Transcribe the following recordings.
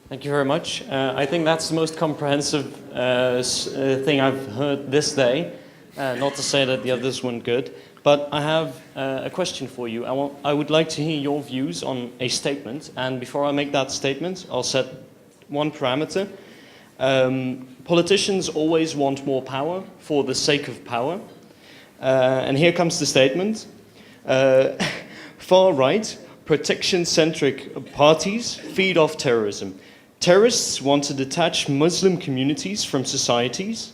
Thank you very much. I think that's the most comprehensive thing I've heard this day. Not to say that the others weren't good, but I have a question for you. I would like to hear your views on a statement, and before I make that statement, I'll set one parameter. Politicians always want more power for the sake of power. And here comes the statement. Far-right, protection-centric parties feed off terrorism. Terrorists want to detach Muslim communities from societies,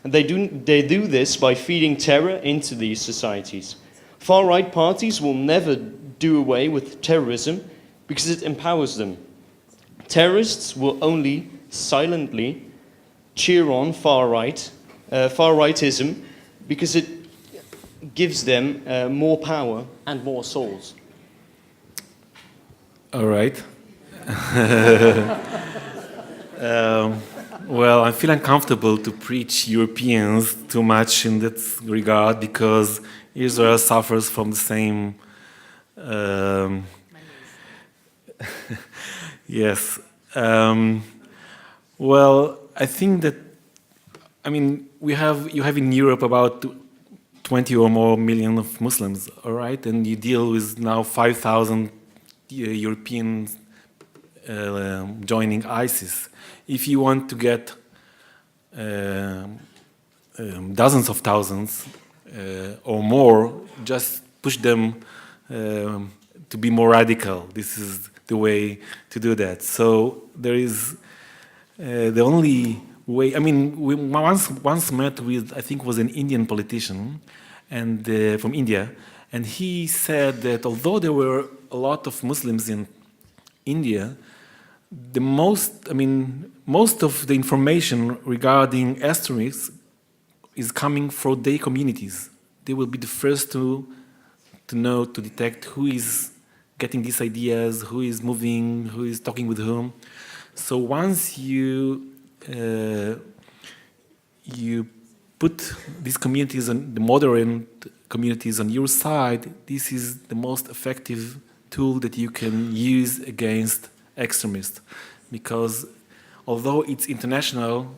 and they do this by feeding terror into these societies. Far-right parties will never do away with terrorism because it empowers them. Terrorists will only silently cheer on far-rightism because it gives them more power and more souls. All right. Well, I feel uncomfortable to preach Europeans too much in that regard because Israel suffers from the same. Yes. Well, I think that, you have in Europe about 20 or more million of Muslims, all right, and you deal with now 5,000 Europeans joining ISIS. If you want to get dozens of thousands or more, just push them to be more radical. This is the way to do that. So there is the only way. We once met with, I think, was an Indian politician, and from India, and he said that although there were a lot of Muslims in India, most of the information regarding extremists is coming from their communities. They will be the first to know, to detect who is getting these ideas, who is moving, who is talking with whom. So once you put these communities, the modern communities on your side, this is the most effective tool that you can use against extremists. Because although it's international,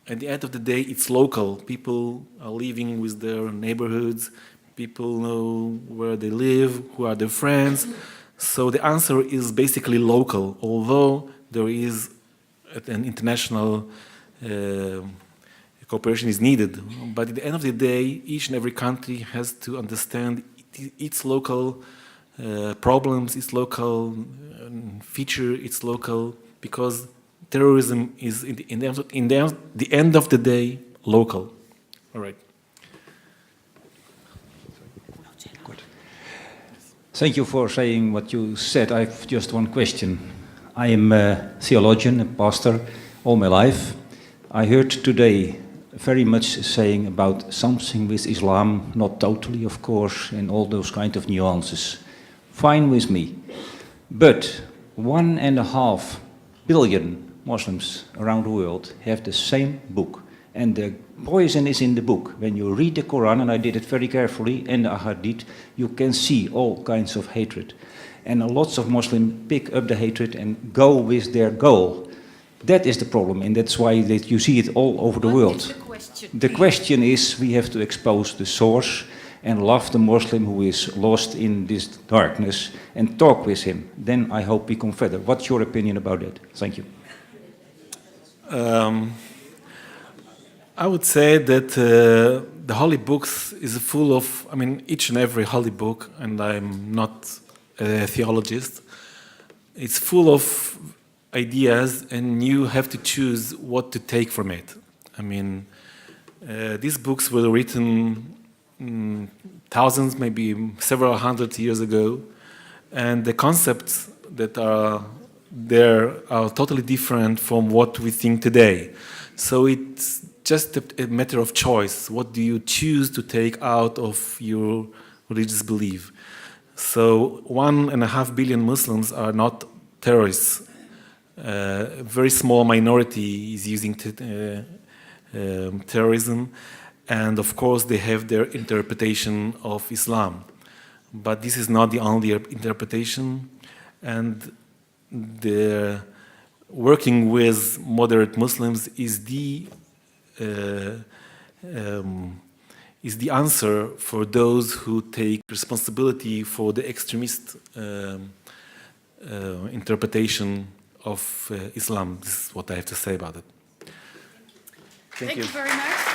at the end of the day, it's local. People are living with their neighborhoods. People know where they live, who are their friends. So the answer is basically local, although there is an international cooperation is needed. But at the end of the day, each and every country has to understand its local problems, its local feature, its local, because terrorism is, in the end of the day, local. All right. Good. Thank you for saying what you said. I have just one question. I am a theologian, a pastor, all my life. I heard today very much saying about something with Islam, not totally, of course, and all those kind of nuances. Fine with me. But 1.5 billion Muslims around the world have the same book. And the poison is in the book. When you read the Quran, and I did it very carefully, and the Hadith, you can see all kinds of hatred. And lots of Muslims pick up the hatred and go with their goal. That is the problem, and that's why you see it all over the world. Is the question, the question is, we have to expose the source and love the Muslim who is lost in this darkness and talk with him. Then I hope we come further. What's your opinion about that? Thank you. I would say that the holy books is full of, each and every holy book, and I'm not a theologist, it's full of ideas, and you have to choose what to take from it. These books were written thousands, maybe several hundred years ago, and the concepts that are there are totally different from what we think today. So it's just a matter of choice. What do you choose to take out of your religious belief? So 1.5 billion Muslims are not terrorists. A very small minority is using terrorism, and of course they have their interpretation of Islam. But this is not the only interpretation, and working with moderate Muslims is the answer for those who take responsibility for the extremist interpretation of Islam. This is what I have to say about it. Thank you very much.